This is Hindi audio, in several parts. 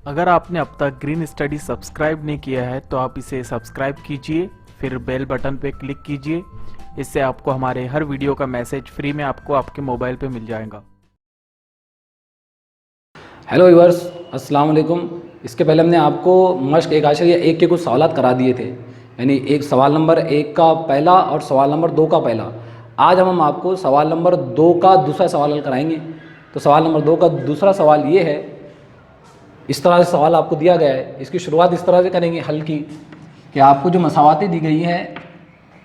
अगर आपने अब तक ग्रीन स्टडी सब्सक्राइब नहीं किया है तो आप इसे सब्सक्राइब कीजिए, फिर बेल बटन पे क्लिक कीजिए। इससे आपको हमारे हर वीडियो का मैसेज फ्री में आपको आपके मोबाइल पे मिल जाएगा। हेलो व्यूअर्स, अस्सलाम वालेकुम। इसके पहले हमने आपको मश्क 1 के कुछ सवालात करा दिए थे, यानी एक सवाल नंबर 1 का पहला और सवाल नंबर 2 का पहला। आज हम आपको सवाल नंबर 2 का दूसरा सवाल हल कराएंगे। तो सवाल नंबर 2 का दूसरा सवाल ये है, इस तरह से सवाल आपको दिया गया है। इसकी शुरुआत इस तरह से करेंगे हल की कि आपको जो मसावातें दी गई हैं,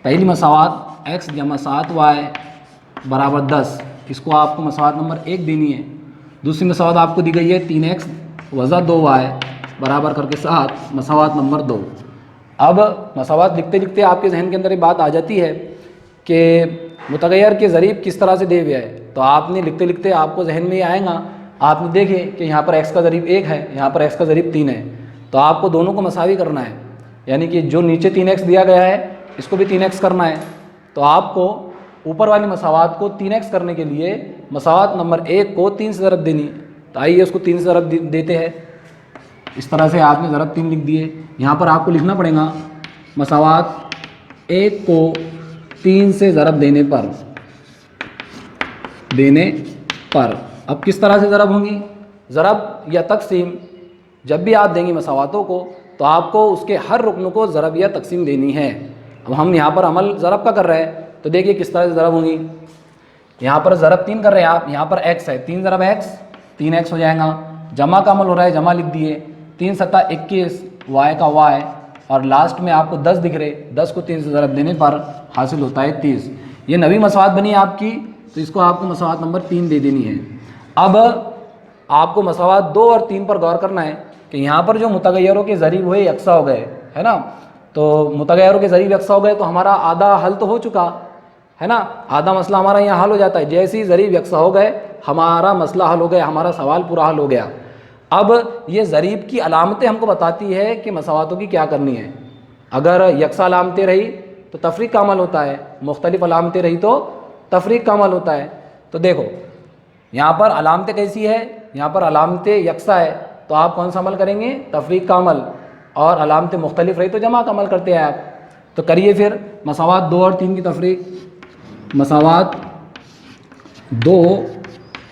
पहली मसावात x जमा 7y बराबर 10, इसको आपको मसावात नंबर 1 देनी है। दूसरी मसावात आपको दी गई है 3x वज़ा 2y बराबर करके 7, मसावात नंबर 2। अब मसावात लिखते लिखते आपके जहन के अंदर ये बात आ जाती है कि मुतग़य्यर के ज़रीब किस तरह से दे हुआ है। तो आपने लिखते लिखते आपको जहन में ये आएगा, आपने देखे कि यहाँ पर x का ज़रीब 1 है, यहाँ पर x का ज़रीब 3 है। तो आपको दोनों को मसावी करना है, यानी कि जो नीचे 3x दिया गया है इसको भी 3x करना है। तो आपको ऊपर वाली मसावात को 3x करने के लिए मसावात नंबर 1 को 3 से ज़रब देनी। तो आइए उसको 3 से ज़रब देते हैं। इस तरह से आपने ज़रब 3 लिख दिए। यहाँ पर आपको लिखना पड़ेगा मसावात 1 को 3 से ज़रब देने पर। अब किस तरह से ज़रब होंगी? ज़रब या तकसीम जब भी आप देंगे मसावातों को तो आपको उसके हर रुकन को ज़रब या तकसीम देनी है। अब हम यहाँ पर अमल ज़रब का कर रहे हैं, तो देखिए किस तरह से ज़रब होंगी। यहाँ पर ज़रब 3 कर रहे हैं आप, यहाँ पर x है, 3 ज़रब x 3x हो जाएगा। जमा का अमल हो रहा है, जमा लिख दिए, 3 सत्ता 21, y का y, और लास्ट में आपको 10 दिख रहे, 10 को 3 से ज़रब देने पर हासिल होता है 30। ये नवी मसावात बनी है आपकी, तो इसको आपको मसावात नंबर 3 दे देनी है। अब आपको मसावात 2 और 3 पर गौर करना है कि यहाँ पर जो मुतग़य्यरों के ज़रीब हुए यकसा हो गए, है ना। तो मुतग़य्यरों के ज़रीब यकसा हो गए तो हमारा आधा हल तो हो चुका है ना, आधा मसला हमारा यहाँ हल हो जाता है। जैसे ही ज़रीब यकसा हो गए हमारा मसला हल हो गया, हमारा सवाल पूरा हल हो गया। अब ये ज़रीब की अलामतें हमको बताती है कि मसावातों की क्या करनी है। अगर यकसा अलामतें रही तो तफरीक का अमल होता है, मुख्तलिफ अलामतें रही तो तफरीक का अमल होता है। तो देखो यहाँ पर अलामतें कैसी है, यहाँ पर अलामतें यकसा है तो आप कौन सा अमल करेंगे? तफरीक का अमल। और अलामतें मुख्तलिफ रही तो जमा का अमल करते हैं आप। तो करिए फिर मसावात 2 और 3 की तफरीक। मसावात 2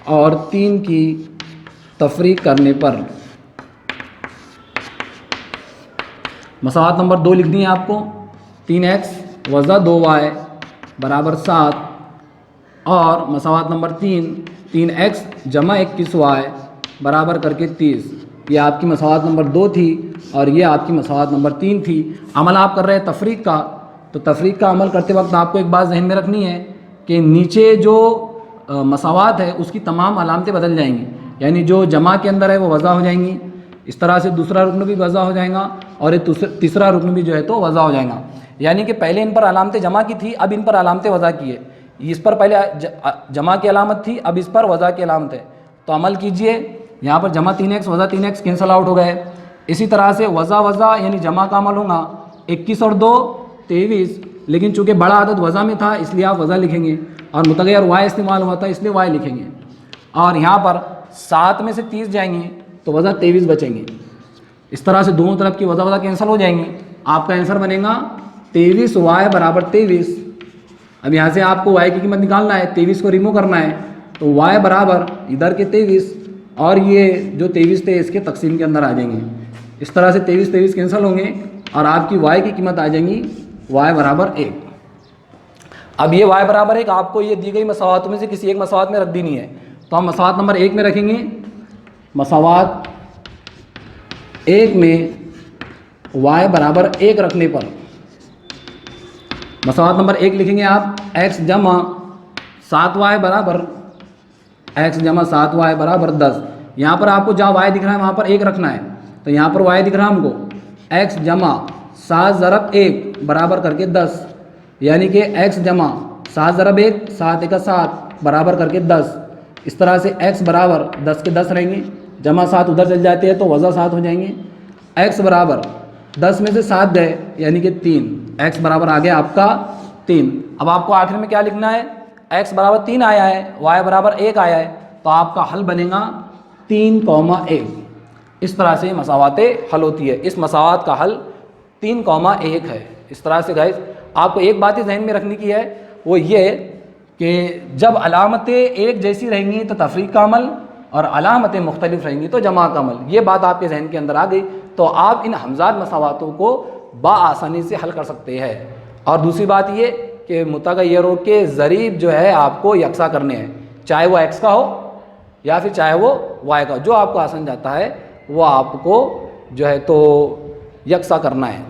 और 3 की तफरीक करने पर मसावात नंबर 2 लिखनी है आपको, 3x वज़ा 2y बराबर 7, और मसावात नंबर 3x जमा 21y बराबर करके 30। ये आपकी मसावात नंबर 2 थी और ये आपकी मसावात नंबर 3 थी। अमल आप कर रहे हैं तफरीक का, तो तफरीक का अमल करते वक्त आपको एक बात जहन में रखनी है कि नीचे जो मसावात है उसकी तमाम अलामतें बदल जाएंगी, यानी जो जमा के अंदर है वो वज़ा हो जाएंगी। इस तरह से दूसरा रुकन भी वज़ा हो जाएगा और ये तीसरा रुकन भी जो है तो वज़ा हो जाएगा। यानी कि पहले इन पर अलामतें जमा की थी, अब इन पर अलामतें वज़ा की है। इस पर पहले जमा की अलामत थी, अब इस पर वज़ा की अलामत है। तो अमल कीजिए, यहाँ पर जमा 3x वज़ा 3x कैंसल आउट हो गए। इसी तरह से वज़ा यानी जमा का अमल होगा 21 और 2 23, लेकिन चूँकि बड़ा आदद वज़ा में था इसलिए आप वज़ा लिखेंगे, और मुतग़य्यर y इस्तेमाल हुआ था इसलिए y लिखेंगे। और यहाँ पर 7 में से 30 जाएंगे तो वज़ा 23 बचेंगे। इस तरह से दोनों तरफ की वज़ा कैंसिल हो जाएंगी। आपका आंसर बनेगा 23y बराबर 23। अब यहाँ से आपको y की कीमत निकालना है, 23 को रिमूव करना है, तो y बराबर इधर के 23 और ये जो 23 थे इसके तकसीम के अंदर आ जाएंगे। इस तरह से 23 कैंसिल होंगे और आपकी y की कीमत आ जाएंगी y बराबर 1। अब ये y बराबर 1 आपको ये दी गई मसावातों में से किसी एक मसावात में रख देनी है। तो हम मसावात नंबर 1 में रखेंगे। मसावात 1 में y बराबर 1 रखने पर मसावात नंबर 1 लिखेंगे आप, x जमा 7y बराबर 10। यहाँ पर आपको जहाँ y दिख रहा है वहाँ पर 1 रखना है, तो यहाँ पर y दिख रहा है हमको x जमा 7 ज़रब 1 बराबर करके 10, यानी कि x जमा 7 ज़रब 1 7 1 7 बराबर करके 10। इस तरह से x बराबर 10 के 10 रहेंगे, जमा 7 उधर चल जाते हैं तो वज़ा 7 हो जाएंगे। x बराबर 10 में से 7 गए यानी कि 3, x बराबर आ गया आपका 3। अब आपको आखिर में क्या लिखना है? x बराबर 3 आया है, y बराबर 1 आया है, तो आपका हल बनेगा 3,1। इस तरह से मसावातें हल होती है। इस मसावात का हल 3,1 है। इस तरह से गाइस आपको एक बात ही जहन में रखने की है, वो ये कि जब अलामतें एक जैसी रहेंगी तो तफरीक का अमल, और अलामतें मुख्तलिफ रहेंगी तो जमा का अमल। ये बात आपके जहन के अंदर आ गई तो आप इन हमजाद मसावातों को बाआसानी से हल कर सकते हैं। और दूसरी बात ये कि मुतगय्यरों के ज़रीब जो है आपको यकसा करने हैं, चाहे वो एक्स का हो या फिर चाहे वो वाई का, जो आपको आसान जाता है वो आपको जो है तो यकसा करना है।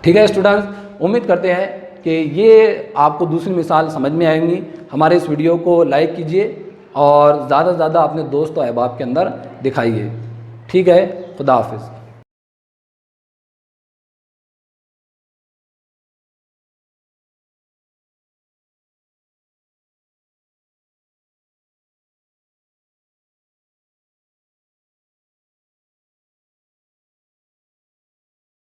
ठीक है स्टूडेंट्स, उम्मीद करते हैं कि ये आपको दूसरी मिसाल समझ में आएंगी। हमारे इस वीडियो को लाइक कीजिए और ज़्यादा से ज़्यादा अपने दोस्त और अहबाब के अंदर दिखाइए। ठीक है, खुदा हाफिज़।